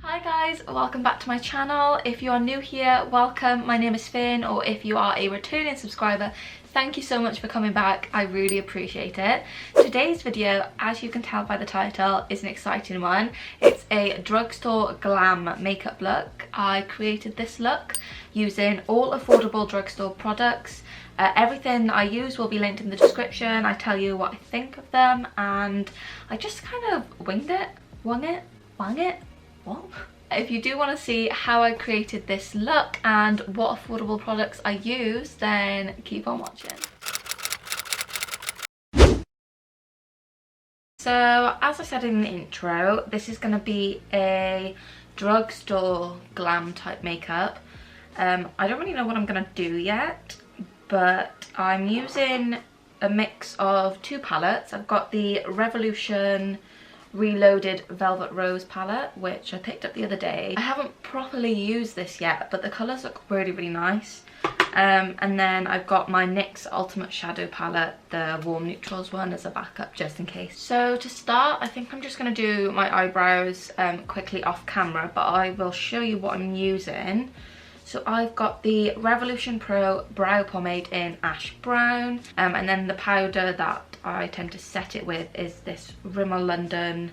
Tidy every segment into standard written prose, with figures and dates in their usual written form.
Hi guys, welcome back to my channel. If you are new here, welcome. My name is Fern, or if you are a returning subscriber, thank you so much for coming back. I really appreciate it. Today's video, as you can tell by the title, is an exciting one. It's a drugstore glam makeup look. I created this look using all affordable drugstore products. Everything I use will be linked in the description. I tell you what I think of them, and I just kind of winged it, wung it. What? If you do want to see how I created this look and what affordable products I use, then keep on watching. So as I said in the intro, this is going to be a drugstore glam type makeup. I don't really know what I'm going to do yet, but I'm using a mix of two palettes. I've got the Revolution Reloaded Velvet Rose palette, which I picked up the other day. I haven't properly used this yet, but the colours look really nice. And then I've got my NYX Ultimate Shadow palette, the warm neutrals one, as a backup just in case. So to start, I think I'm just going to do my eyebrows quickly off camera, but I will show you what I'm using. So I've got the Revolution Pro Brow Pomade in Ash Brown, and then the powder that I tend to set it with is this Rimmel London,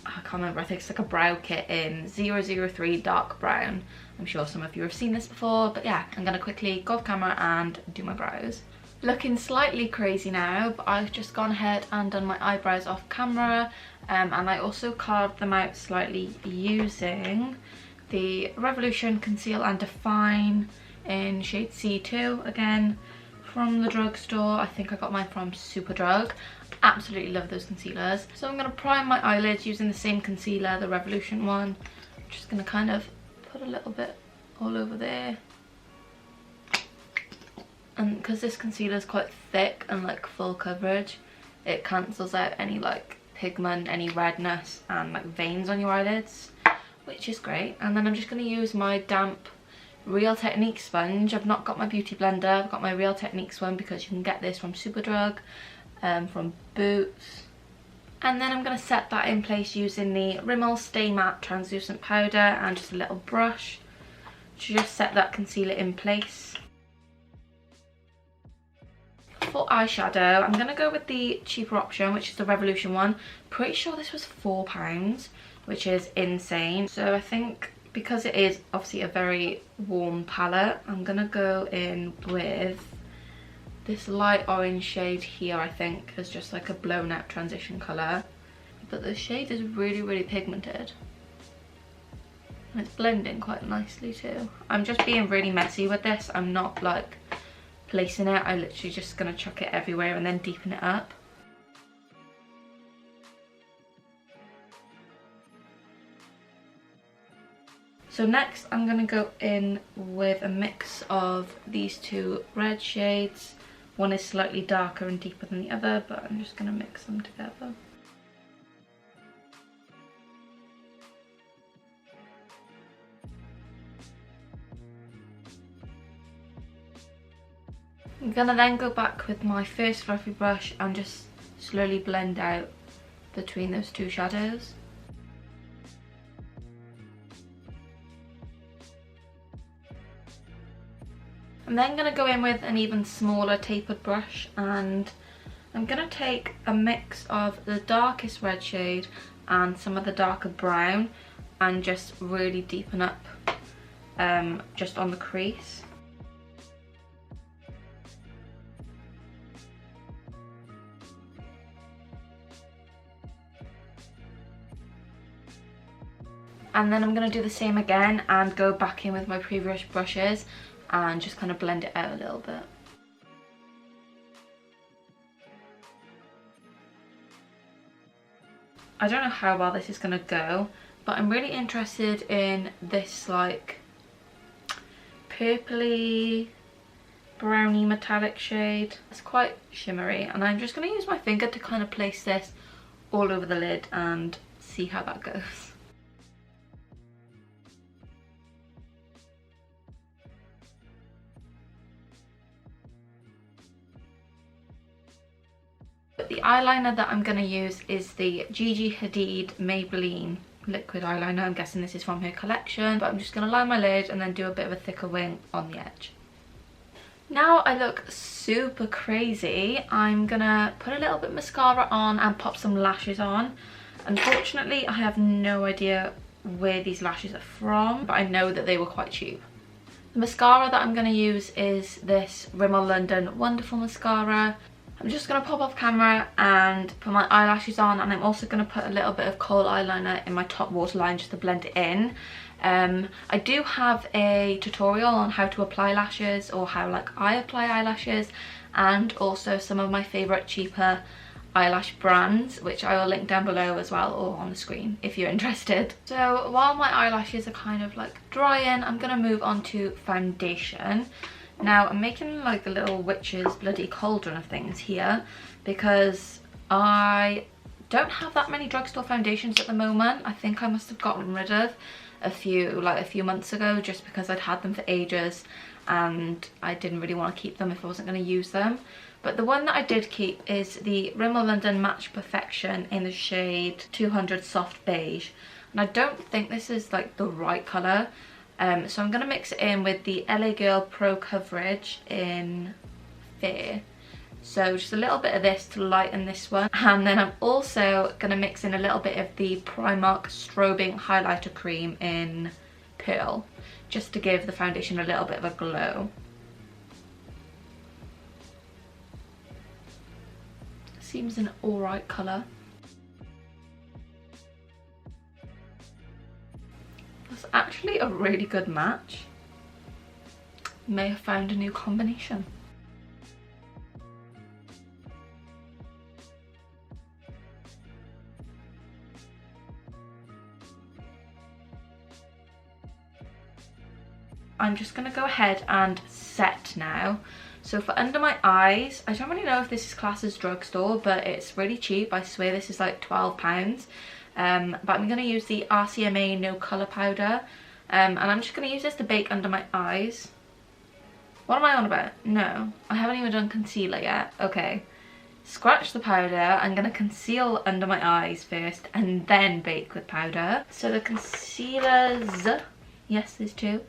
I can't remember, I think it's like a brow kit in 003 Dark Brown. I'm sure some of you have seen this before, but yeah, I'm going to quickly go off camera and do my brows. Looking slightly crazy now, but I've just gone ahead and done my eyebrows off camera, and I also carved them out slightly using the Revolution Conceal and Define in shade C2, again from the drugstore. I think I got mine from Superdrug. Absolutely love those concealers. So I'm going to prime my eyelids using the same concealer, the Revolution one. I'm just going to kind of put a little bit all over there. And because this concealer is quite thick and like full coverage, it cancels out any like pigment, any redness and like veins on your eyelids, which is great. And then I'm just going to use my damp Real Techniques sponge. I've not got my beauty blender, I've got my Real Techniques one because you can get this from Superdrug, from Boots. And then I'm going to set that in place using the Rimmel Stay Matte translucent powder and just a little brush to just set that concealer in place. For eyeshadow, I'm going to go with the cheaper option, which is the Revolution one. Pretty sure this was £4, which is insane. So I think because it is obviously a very warm palette, I'm gonna go in with this light orange shade here, I think, as just like a blown out transition colour. But the shade is really pigmented. And it's blending quite nicely too. I'm just being really messy with this. I'm not like placing it, I'm literally just gonna chuck it everywhere and then deepen it up. So next I'm going to go in with a mix of these two red shades. One is slightly darker and deeper than the other, but I'm just going to mix them together. I'm going to then go back with my first fluffy brush and just slowly blend out between those two shadows. I'm then going to go in with an even smaller tapered brush, and I'm going to take a mix of the darkest red shade and some of the darker brown and just really deepen up just on the crease. And then I'm going to do the same again and go back in with my previous brushes and just kind of blend it out a little bit. I don't know how well this is going to go, but I'm really interested in this like purpley browny metallic shade. It's quite shimmery, and I'm just going to use my finger to kind of place this all over the lid and see how that goes. The eyeliner that I'm going to use is the Gigi Hadid Maybelline liquid eyeliner. I'm guessing this is from her collection, but I'm just going to line my lid and then do a bit of a thicker wing on the edge. Now I look super crazy, I'm gonna put a little bit of mascara on and pop some lashes on. Unfortunately, I have no idea where these lashes are from, but I know that they were quite cheap. The mascara that I'm gonna use is this Rimmel London Wonderful Mascara. I'm just gonna pop off camera and put my eyelashes on, and I'm also gonna put a little bit of kohl eyeliner in my top waterline just to blend it in. I do have a tutorial on how to apply lashes, or how like I apply eyelashes, and also some of my favourite cheaper eyelash brands, which I will link down below as well, or on the screen if you're interested. So while my eyelashes are kind of like drying, I'm gonna move on to foundation. Now I'm making like a little witch's bloody cauldron of things here because I don't have that many drugstore foundations at the moment. I think I must have gotten rid of a few months ago, just because I'd had them for ages and I didn't really want to keep them if I wasn't going to use them. But the one that I did keep is the Rimmel London Match Perfection in the shade 200 Soft Beige, and I don't think this is like the right colour, so I'm going to mix it in with the LA Girl Pro Coverage in Fair. So just a little bit of this to lighten this one, and then I'm also going to mix in a little bit of the Primark Strobing Highlighter Cream in Pearl, just to give the foundation a little bit of a glow. Seems an alright colour. That's actually a really good match. May have found a new combination. I'm just going to go ahead and set now. So for under my eyes, I don't really know if this is classed as drugstore, but it's really cheap. I swear this is like £12. But I'm going to use the RCMA No Colour Powder. And I'm just going to use this to bake under my eyes. What am I on about? No, I haven't even done concealer yet. Okay. Scratch the powder. I'm going to conceal under my eyes first and then bake with powder. So the concealers, yes there's two,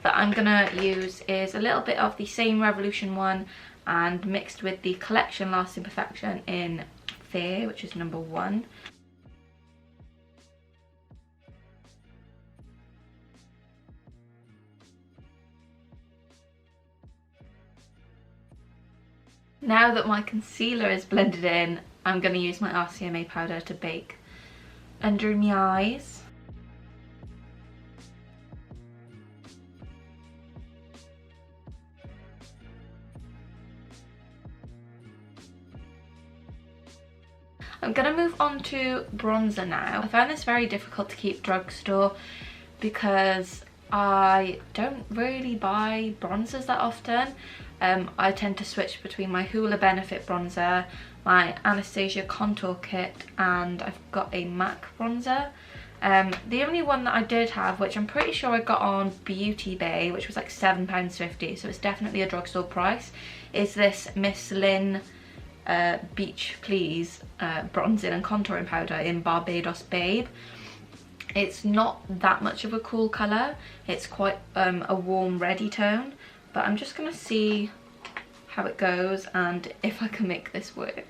that I'm gonna use is a little bit of the same Revolution one and mixed with the Collection Lasting Perfection in Fair, which is number 1. Now that my concealer is blended in, I'm gonna use my RCMA powder to bake under my eyes. I'm going to move on to bronzer now. I found this very difficult to keep drugstore because I don't really buy bronzers that often. I tend to switch between my Hoola Benefit bronzer, my Anastasia contour kit, and I've got a MAC bronzer. The only one that I did have, which I'm pretty sure I got on Beauty Bay, which was like £7.50, so it's definitely a drugstore price, is this Miss Lynn Beach Please bronzing and contouring powder in Barbados Babe. It's not that much of a cool colour, it's quite a warm reddy tone, but I'm just gonna see how it goes and if I can make this work.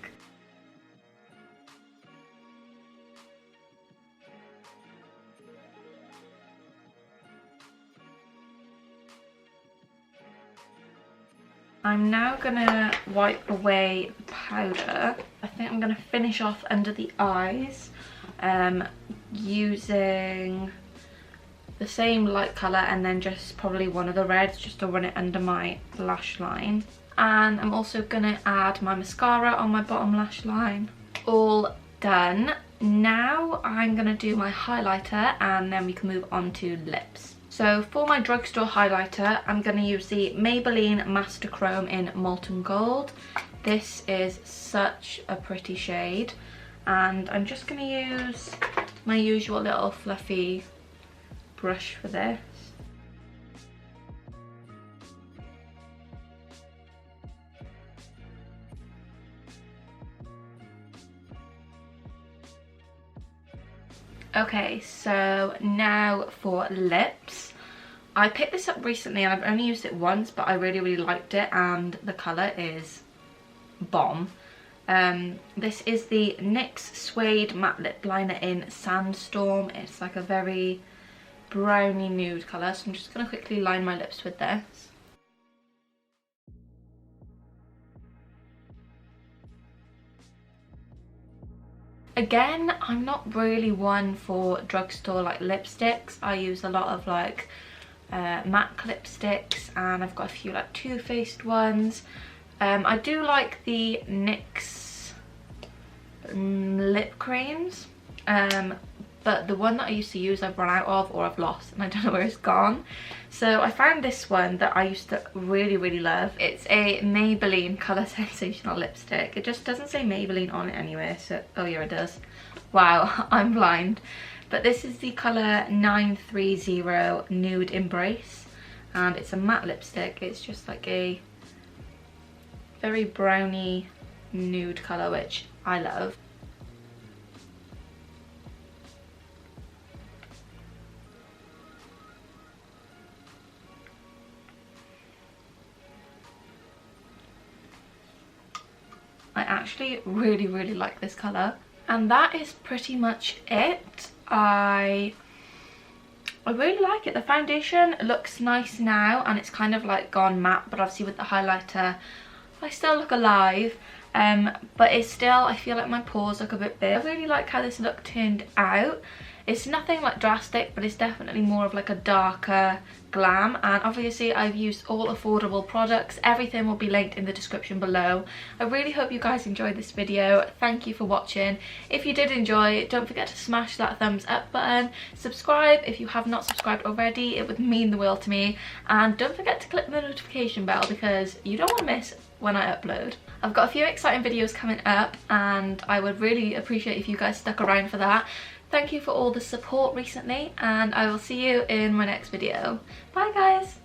I'm now gonna wipe away the powder. I think I'm gonna finish off under the eyes using the same light colour and then just probably one of the reds just to run it under my lash line. And I'm also gonna add my mascara on my bottom lash line. All done. Now I'm gonna do my highlighter and then we can move on to lips. So for my drugstore highlighter, I'm going to use the Maybelline Master Chrome in Molten Gold. This is such a pretty shade, and I'm just going to use my usual little fluffy brush for this. Okay, so now for lips. I picked this up recently and I've only used it once, but I really liked it and the colour is bomb. This is the NYX Suede Matte Lip Liner in Sandstorm. It's like a very browny nude colour, so I'm just going to quickly line my lips with this. Again, I'm not really one for drugstore like lipsticks. I use a lot of like MAC lipsticks, and I've got a few like Too Faced ones. I do like the NYX lip creams, but the one that I used to use I've run out of, or I've lost, and I don't know where it's gone. So I found this one that I used to really love. It's a Maybelline Colour Sensational lipstick. It just doesn't say Maybelline on it anyway, so oh yeah, it does. Wow, I'm blind. But this is the colour 930 Nude Embrace, and it's a matte lipstick. It's just like a very browny nude colour, which I love. I actually really like this colour. And that is pretty much it. I really like it. The foundation looks nice now, and it's kind of like gone matte, but obviously with the highlighter I still look alive. But it's still, I feel like my pores look a bit big. I really like how this look turned out. It's nothing like drastic, but it's definitely more of like a darker glam, and obviously I've used all affordable products. Everything will be linked in the description below. I really hope you guys enjoyed this video. Thank you for watching. If you did enjoy, don't forget to smash that thumbs up button, subscribe if you have not subscribed already, it would mean the world to me, and don't forget to click the notification bell because you don't want to miss when I upload. I've got a few exciting videos coming up, and I would really appreciate if you guys stuck around for that. Thank you for all the support recently, and I will see you in my next video. Bye guys!